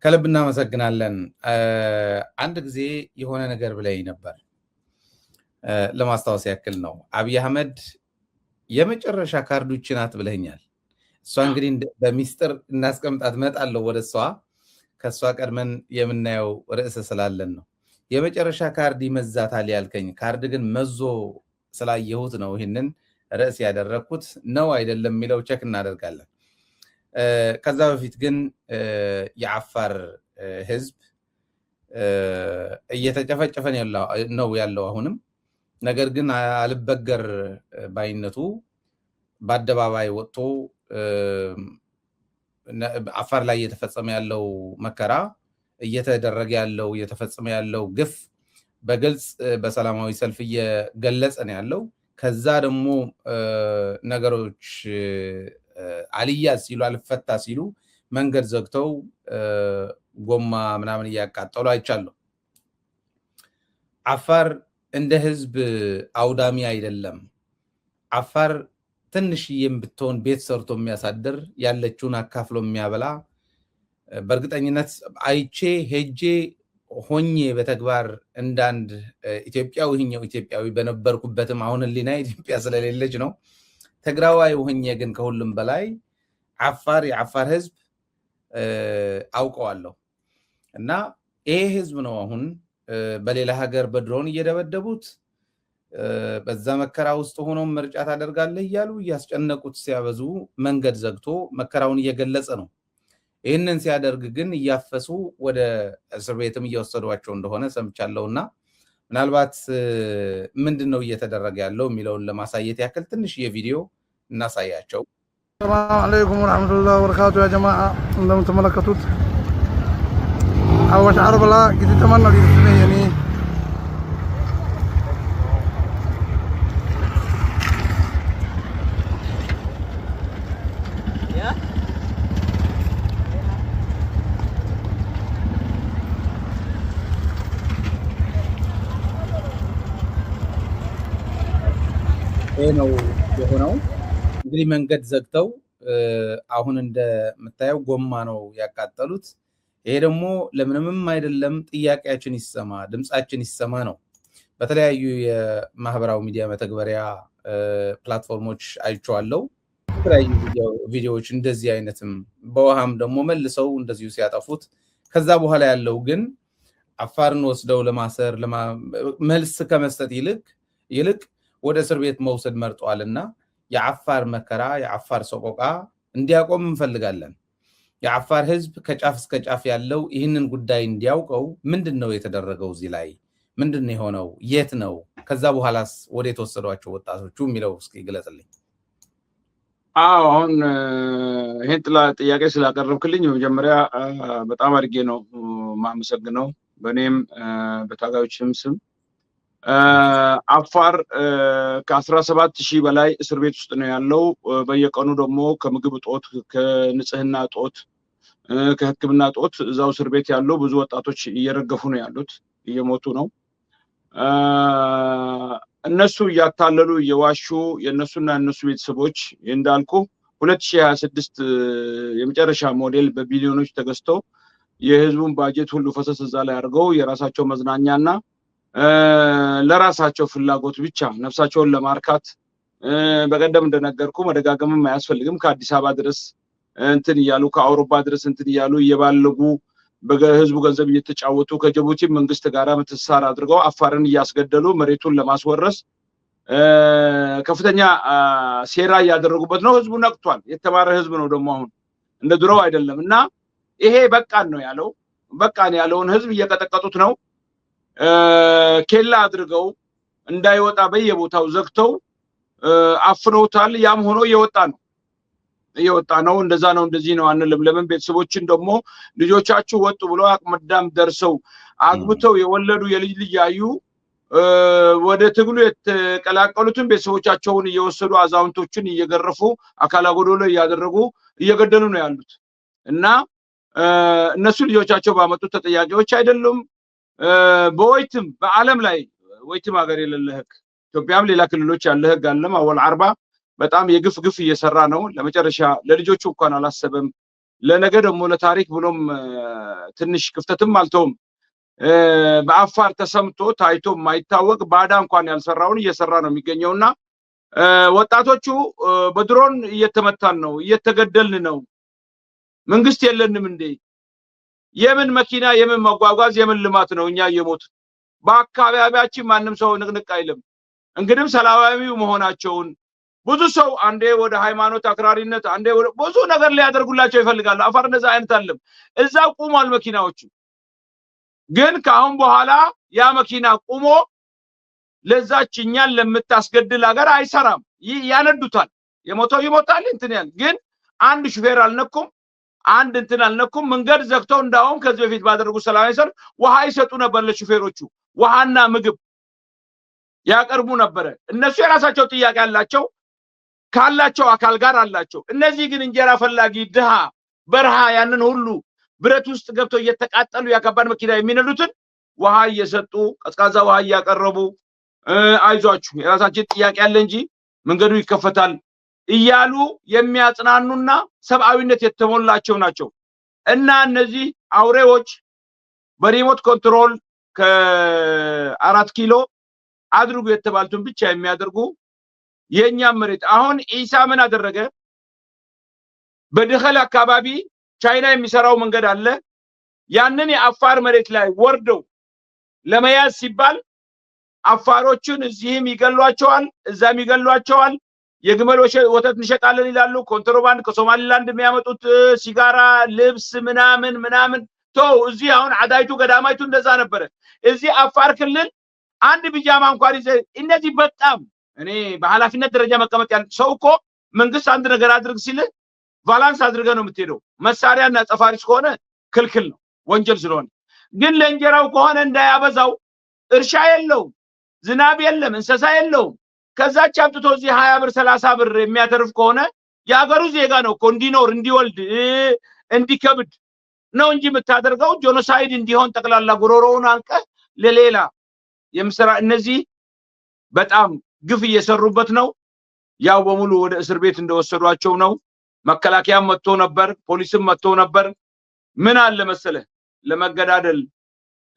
ከልብና መሰግናለን። አንድ ጊዜ የሆነ ነገር ብለኝ ነበር ለማስታወስ ያክል ነው። አብይ አህመድ የመጨረሻ ካርዱች ናት ብለኛል። እሷ እንግዲህ በሚስጥር እናስቀምጣት መጣለው ወደ እሷ ከሷ ቀድመን የምናየው ርዕስ ስላለን ነው። የመጨረሻ ካርድ ይመዛታል ያልከኝ ካርድ ግን መዞ ስላየሁት ነው ይህንን ርዕስ ያደረኩት ነው አይደለም የሚለው ቸክ እናደርጋለን። ከዛ በፊት ግን የአፋር ህዝብ እየተጨፈጨፈ ነው ያለው አሁንም። ነገር ግን አልበገር ባይነቱ በአደባባይ ወጥቶ አፋር ላይ እየተፈጸመ ያለው መከራ እየተደረገ ያለው እየተፈጸመ ያለው ግፍ በግልጽ በሰላማዊ ሰልፍ እየገለጸ ነው ያለው። ከዛ ደግሞ ነገሮች አልያዝ ሲሉ አልፈታ ሲሉ መንገድ ዘግተው ጎማ ምናምን እያቃጠሉ አይቻለሁ። አፋር እንደ ህዝብ አውዳሚ አይደለም። አፋር ትንሽዬም ብትሆን ቤት ሰርቶ የሚያሳድር ያለችውን አካፍሎ የሚያበላ በእርግጠኝነት አይቼ ሄጄ ሆኜ በተግባር እንዳንድ ኢትዮጵያዊ ይህኛው ኢትዮጵያዊ በነበርኩበትም አሁን ህሊና ኢትዮጵያ ስለሌለች ነው ትግራዋይ ሆኜ ግን ከሁሉም በላይ የአፋር ህዝብ አውቀዋለሁ። እና ይሄ ህዝብ ነው አሁን በሌላ ሀገር በድሮን እየደበደቡት በዛ መከራ ውስጥ ሆኖ ምርጫ ታደርጋለህ እያሉ እያስጨነቁት ሲያበዙ መንገድ ዘግቶ መከራውን እየገለጸ ነው። ይህንን ሲያደርግ ግን እያፈሱ ወደ እስር ቤትም እየወሰዷቸው እንደሆነ ሰምቻለሁና ምናልባት ምንድነው እየተደረገ ያለው የሚለውን ለማሳየት ያክል ትንሽ የቪዲዮ እናሳያቸው። ሰላም አለይኩም ወራህመቱላሂ ወበረካቱ ያ ጀማዓ እንደምትመለከቱት አዋሽ አርበላ ጊዜ ተማና ሊስነ የኔ ነው የሆነው። እንግዲህ መንገድ ዘግተው አሁን እንደምታየው ጎማ ነው ያቃጠሉት። ይሄ ደግሞ ለምንምም አይደለም፣ ጥያቄያችን ይሰማ ድምጻችን ይሰማ ነው። በተለያዩ የማህበራዊ ሚዲያ መተግበሪያ ፕላትፎርሞች አይቼዋለሁ። የተለያዩ ቪዲዮዎች እንደዚህ አይነትም በውሃም ደግሞ መልሰው እንደዚሁ ሲያጠፉት፣ ከዛ በኋላ ያለው ግን አፋርን ወስደው ለማሰር መልስ ከመስጠት ይልቅ ወደ እስር ቤት መውሰድ መርጧልና የአፋር መከራ የአፋር ሰቆቃ እንዲያቆም እንፈልጋለን። የአፋር ህዝብ ከጫፍ እስከ ጫፍ ያለው ይህንን ጉዳይ እንዲያውቀው ምንድነው የተደረገው፣ እዚህ ላይ ምንድነው የሆነው፣ የት ነው፣ ከዛ በኋላስ ወደ የተወሰዷቸው ወጣቶቹ የሚለው እስኪ ግለጽልኝ። አሁን ይሄን ጥያቄ ስላቀረብክልኝ በመጀመሪያ በጣም አድርጌ ነው ማመሰግነው በእኔም በታጋዮችም ስም። አፋር ከ17,000 በላይ እስር ቤት ውስጥ ነው ያለው። በየቀኑ ደግሞ ከምግብ እጦት፣ ከንጽህና እጦት፣ ከሕክምና እጦት እዛው እስር ቤት ያለው ብዙ ወጣቶች እየረገፉ ነው ያሉት፣ እየሞቱ ነው። እነሱ እያታለሉ እየዋሹ የነሱና እነሱ ቤተሰቦች እንዳልኩ 2026 የመጨረሻ ሞዴል በቢሊዮኖች ተገዝተው የህዝቡን ባጀት ሁሉ ፈሰስ እዛ ላይ አድርገው የራሳቸው መዝናኛና ለራሳቸው ፍላጎት ብቻ ነፍሳቸውን ለማርካት በቀደም እንደነገርኩ መደጋገምም አያስፈልግም ከአዲስ አበባ ድረስ እንትን እያሉ ከአውሮፓ ድረስ እንትን እያሉ እየባለጉ በህዝቡ ገንዘብ እየተጫወቱ ከጅቡቲ መንግስት ጋር ምትሳር አድርገው አፋርን እያስገደሉ መሬቱን ለማስወረስ ከፍተኛ ሴራ እያደረጉበት ነው። ህዝቡ ነቅቷል። የተማረ ህዝብ ነው ደግሞ አሁን እንደ ድሮው አይደለም። እና ይሄ በቃን ነው ያለው። በቃን ያለውን ህዝብ እየቀጠቀጡት ነው። ኬላ አድርገው እንዳይወጣ በየቦታው ዘግተው አፍነውታል። ያም ሆኖ እየወጣ ነው። እንደዛ ነው እንደዚህ ነው አንልም። ለምን ቤተሰቦችን ደግሞ ልጆቻችሁ ወጡ ብሎ አቅመዳም ደርሰው አግብተው የወለዱ የልጅ ያዩ ወደ ትግሉ የተቀላቀሉትን ቤተሰቦቻቸውን እየወሰዱ አዛውንቶችን እየገረፉ አካለ ጎዶሎ እያደረጉ እየገደሉ ነው ያሉት። እና እነሱ ልጆቻቸው ባመጡት ተጠያቂዎች አይደሉም። በወይትም በአለም ላይ ወይትም ሀገር የሌለ ህግ ኢትዮጵያም ሌላ ክልሎች ያለ ህግ አለም። አወል አርባ በጣም የግፍ እየሰራ ነው። ለመጨረሻ ለልጆቹ እንኳን አላሰበም። ለነገ ደግሞ ለታሪክ ብሎም ትንሽ ክፍተትም አልተውም። በአፋር ተሰምቶ ታይቶ የማይታወቅ ባዳ እንኳን ያልሰራውን እየሰራ ነው የሚገኘውና ወጣቶቹ በድሮን እየተመታን ነው፣ እየተገደልን ነው፣ መንግስት የለንም እንዴ? የምን መኪና የምን መጓጓዝ የምን ልማት ነው? እኛ እየሞት በአካባቢያችን ማንም ሰው ንቅንቅ አይልም። እንግዲህ ሰላማዊው መሆናቸውን ብዙ ሰው አንዴ ወደ ሃይማኖት አክራሪነት አንዴ ወደ ብዙ ነገር ሊያደርጉላቸው ይፈልጋሉ። አፋር እንደዛ አይነት አለም እዛው ቆሟል መኪናዎቹ። ግን ካሁን በኋላ ያ መኪና ቆሞ ለዛች እኛን ለምታስገድል ሀገር አይሰራም። ያነዱታል። የሞተው ይሞታል እንትን ያን ግን አንድ ሹፌር አልነኩም፣ አንድ እንትን አልነኩም። መንገድ ዘግተው እንዳውም ከዚህ በፊት ባደረጉ ሰላማዊ ሰልፍ ውሃ ይሰጡ ነበር ለሹፌሮቹ፣ ውሃና ምግብ ያቀርቡ ነበር። እነሱ የራሳቸው ጥያቄ አላቸው ካላቸው አካል ጋር አላቸው። እነዚህ ግን እንጀራ ፈላጊ ድሃ በረሃ ያንን ሁሉ ብረት ውስጥ ገብተው እየተቃጠሉ ያከባድ መኪና የሚነዱትን ውሃ እየሰጡ ቀዝቃዛ ውሃ እያቀረቡ አይዟችሁ የራሳችን ጥያቄ አለ እንጂ መንገዱ ይከፈታል እያሉ የሚያጽናኑና ሰብአዊነት የተሞላቸው ናቸው። እና እነዚህ አውሬዎች በሪሞት ኮንትሮል ከ4 ኪሎ አድርጉ የተባሉትን ብቻ የሚያደርጉ የኛ መሬት አሁን ኢሳ ምን አደረገ? በደኸል አካባቢ ቻይና የሚሰራው መንገድ አለ። ያንን የአፋር መሬት ላይ ወርደው ለመያዝ ሲባል አፋሮቹን እዚህም ይገሏቸዋል፣ እዛም ይገሏቸዋል። የግመል ወተት እንሸጣለን ይላሉ። ኮንትሮባንድ ከሶማሊላንድ የሚያመጡት ሲጋራ፣ ልብስ ምናምን ተው። እዚህ አሁን አዳይቱ ገዳማይቱ እንደዛ ነበረ። እዚህ አፋር ክልል አንድ ቢጃማ እንኳን እነዚህ በጣም እኔ በኃላፊነት ደረጃ መቀመጥ ያለ ሰው እኮ መንግስት አንድ ነገር አድርግ ሲል ቫላንስ አድርገህ ነው የምትሄደው። መሳሪያና ጸፋሪስ ከሆነ ክልክል ነው ወንጀል ስለሆነ። ግን ለእንጀራው ከሆነ እንዳያበዛው እርሻ የለውም፣ ዝናብ የለም፣ እንስሳ የለውም። ከዛች አምጥቶ እዚህ 20 ብር 30 ብር የሚያተርፍ ከሆነ የሀገሩ ዜጋ ነው እኮ እንዲኖር እንዲወልድ እንዲከብድ ነው እንጂ የምታደርገው ጄኖሳይድ እንዲሆን ጠቅላላ ጉሮሮውን አንቀህ ለሌላ የምስራ እነዚህ በጣም ግፍ እየሰሩበት ነው። ያው በሙሉ ወደ እስር ቤት እንደወሰዷቸው ነው። መከላከያም መጥቶ ነበር፣ ፖሊስም መጥቶ ነበር። ምን አለ መሰለ ለመገዳደል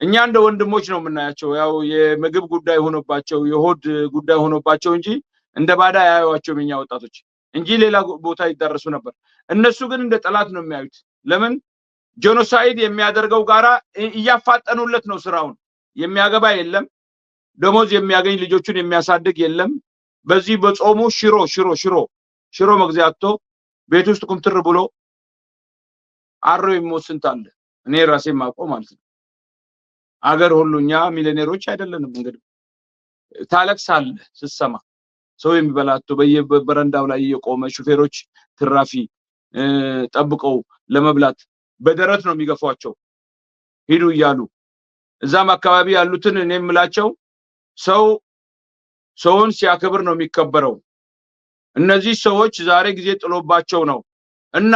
እኛ እንደ ወንድሞች ነው የምናያቸው። ያው የምግብ ጉዳይ ሆኖባቸው የሆድ ጉዳይ ሆኖባቸው እንጂ እንደ ባዳ ያዩዋቸው የኛ ወጣቶች እንጂ ሌላ ቦታ ይደርሱ ነበር። እነሱ ግን እንደ ጠላት ነው የሚያዩት። ለምን ጄኖሳይድ የሚያደርገው ጋራ እያፋጠኑለት ነው ስራውን። የሚያገባ የለም፣ ደሞዝ የሚያገኝ ልጆቹን የሚያሳድግ የለም። በዚህ በጾሙ ሽሮ መግዛቶ ቤት ውስጥ ቁምትር ብሎ አሮ የሚወስንት አለ። እኔ ራሴ ማቆም ማለት ነው። አገር ሁሉኛ ሚሊዮነሮች አይደለንም። እንግዲህ ታለቅሳለህ ስትሰማ ሰው የሚበላቶ በየበረንዳው ላይ የቆመ ሹፌሮች ትራፊ ጠብቀው ለመብላት በደረት ነው የሚገፏቸው ሂዱ እያሉ። እዛም አካባቢ ያሉትን እኔ የምላቸው ሰውን ሲያከብር ነው የሚከበረው። እነዚህ ሰዎች ዛሬ ጊዜ ጥሎባቸው ነው እና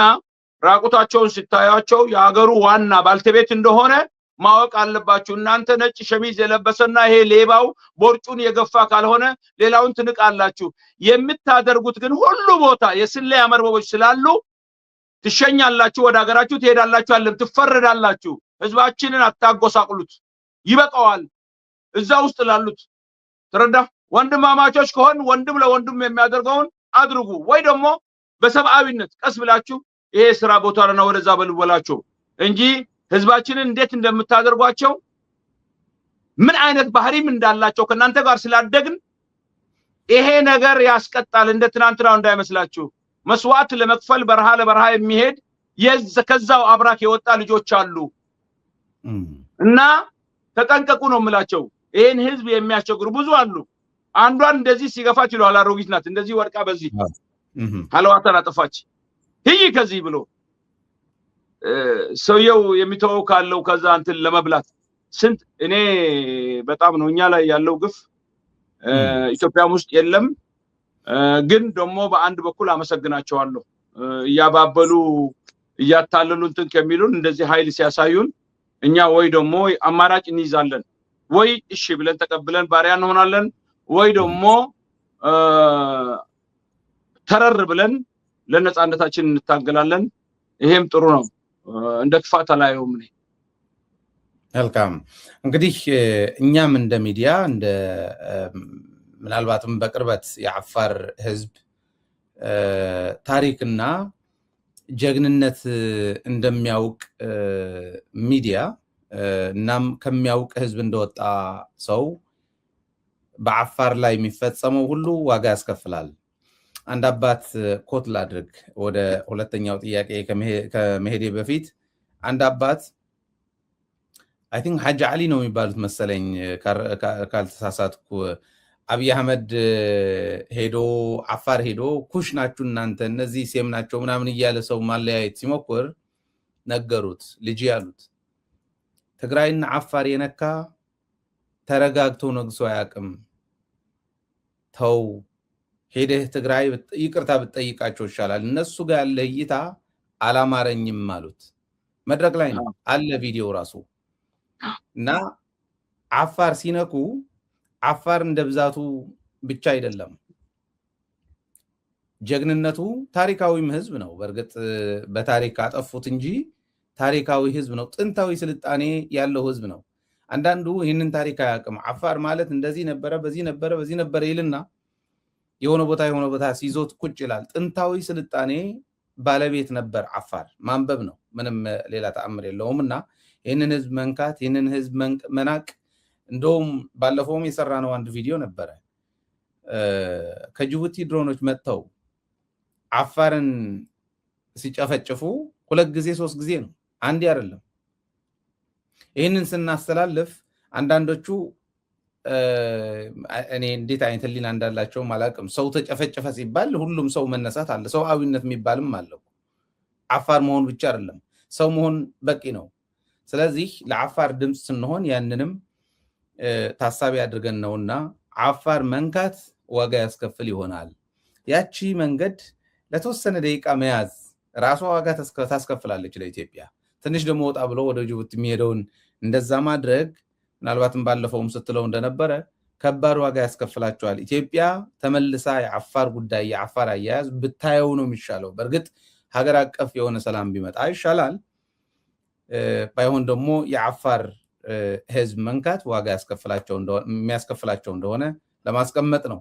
ራቁታቸውን ሲታያቸው የሀገሩ ዋና ባልተቤት እንደሆነ ማወቅ አለባችሁ። እናንተ ነጭ ሸሚዝ የለበሰና ይሄ ሌባው ቦርጩን የገፋ ካልሆነ ሌላውን ትንቃላችሁ። የምታደርጉት ግን ሁሉ ቦታ የስለያ መርበቦች ስላሉ ትሸኛላችሁ፣ ወደ ሀገራችሁ ትሄዳላችሁ፣ አለም ትፈረዳላችሁ። ህዝባችንን አታጎሳቅሉት፣ ይበቃዋል። እዛ ውስጥ ላሉት ተረዳ። ወንድማማቾች ከሆን ወንድም ለወንድም የሚያደርገውን አድርጉ፣ ወይ ደግሞ በሰብአዊነት ቀስ ብላችሁ ይሄ ስራ ቦታ ነው ወደዛ በልወላችሁ እንጂ ህዝባችንን እንዴት እንደምታደርጓቸው ምን አይነት ባህሪም እንዳላቸው ከናንተ ጋር ስላደግን ይሄ ነገር ያስቀጣል። እንደ ትናንትናው እንዳይመስላችሁ። መስዋዕት ለመክፈል በረሃ ለበረሃ የሚሄድ ከዛው አብራክ የወጣ ልጆች አሉ እና ተጠንቀቁ ነው የምላቸው። ይሄን ህዝብ የሚያስቸግሩ ብዙ አሉ። አንዷን እንደዚህ ሲገፋት ይሏል አሮጊት ናት፣ እንደዚህ ወርቃ በዚህ ሐለዋታን አጠፋች ይሄ ከዚህ ብሎ ሰውየው የሚተወው ካለው ከዛ እንትን ለመብላት ስንት እኔ በጣም ነው እኛ ላይ ያለው ግፍ ኢትዮጵያም ውስጥ የለም። ግን ደግሞ በአንድ በኩል አመሰግናቸዋለሁ እያባበሉ እያታለሉ እንትን ከሚሉን እንደዚህ ኃይል ሲያሳዩን እኛ ወይ ደግሞ አማራጭ እንይዛለን፣ ወይ እሺ ብለን ተቀብለን ባሪያ እንሆናለን፣ ወይ ደግሞ ተረር ብለን ለነጻነታችን እንታገላለን። ይሄም ጥሩ ነው እንደ ክፋት አላየውም እኔ መልካም እንግዲህ እኛም እንደ ሚዲያ እንደ ምናልባትም በቅርበት የአፋር ህዝብ ታሪክና ጀግንነት እንደሚያውቅ ሚዲያ እናም ከሚያውቅ ህዝብ እንደወጣ ሰው በአፋር ላይ የሚፈጸመው ሁሉ ዋጋ ያስከፍላል። አንድ አባት ኮት ላድርግ ወደ ሁለተኛው ጥያቄ ከመሄዴ በፊት አንድ አባት አይ ቲንክ ሐጂ አሊ ነው የሚባሉት መሰለኝ ካልተሳሳትኩ አብይ አህመድ ሄዶ አፋር ሄዶ ኩሽ ናችሁ እናንተ እነዚህ ሴም ናቸው ምናምን እያለ ሰው ማለያየት ሲሞክር ነገሩት ልጅ ያሉት ትግራይና አፋር የነካ ተረጋግቶ ነግሶ አያውቅም ተው ሄደህ ትግራይ ይቅርታ ብትጠይቃቸው ይሻላል እነሱ ጋር ያለ እይታ አላማረኝም አሉት መድረክ ላይ ነው አለ ቪዲዮ ራሱ እና አፋር ሲነኩ አፋር እንደ ብዛቱ ብቻ አይደለም ጀግንነቱ ታሪካዊም ህዝብ ነው በእርግጥ በታሪክ አጠፉት እንጂ ታሪካዊ ህዝብ ነው ጥንታዊ ስልጣኔ ያለው ህዝብ ነው አንዳንዱ ይህንን ታሪክ አያውቅም አፋር ማለት እንደዚህ ነበረ በዚህ ነበረ ይልና የሆነ ቦታ ሲዞት ቁጭ ይላል ጥንታዊ ስልጣኔ ባለቤት ነበር አፋር ማንበብ ነው ምንም ሌላ ተአምር የለውምና ይህንን ህዝብ መንካት ይህንን ህዝብ መናቅ እንደውም ባለፈውም የሰራነው አንድ ቪዲዮ ነበረ ከጅቡቲ ድሮኖች መጥተው አፋርን ሲጨፈጭፉ 2 ጊዜ 3 ጊዜ ነው አንዴ አይደለም ይህንን ስናስተላልፍ አንዳንዶቹ እኔ እንዴት አይነት ሊና እንዳላቸው ማላቅም ሰው ተጨፈጨፈ ሲባል ሁሉም ሰው መነሳት አለ ሰው አዊነት የሚባልም አለው አፋር መሆን ብቻ አይደለም ሰው መሆን በቂ ነው ስለዚህ ለአፋር ድምጽ ስንሆን ያንንም ታሳቢ አድርገን ነውና አፋር መንካት ዋጋ ያስከፍል ይሆናል ያቺ መንገድ ለተወሰነ ደቂቃ መያዝ ራሷ ዋጋ ታስከፍላለች ለኢትዮጵያ ትንሽ ደግሞ ወጣ ብሎ ወደ ጅቡቲ የሚሄደውን እንደዛ ማድረግ ምናልባትም ባለፈውም ስትለው እንደነበረ ከባድ ዋጋ ያስከፍላቸዋል ኢትዮጵያ ተመልሳ የአፋር ጉዳይ የአፋር አያያዝ ብታየው ነው የሚሻለው በእርግጥ ሀገር አቀፍ የሆነ ሰላም ቢመጣ ይሻላል ባይሆን ደግሞ የአፋር ህዝብ መንካት ዋጋ የሚያስከፍላቸው እንደሆነ ለማስቀመጥ ነው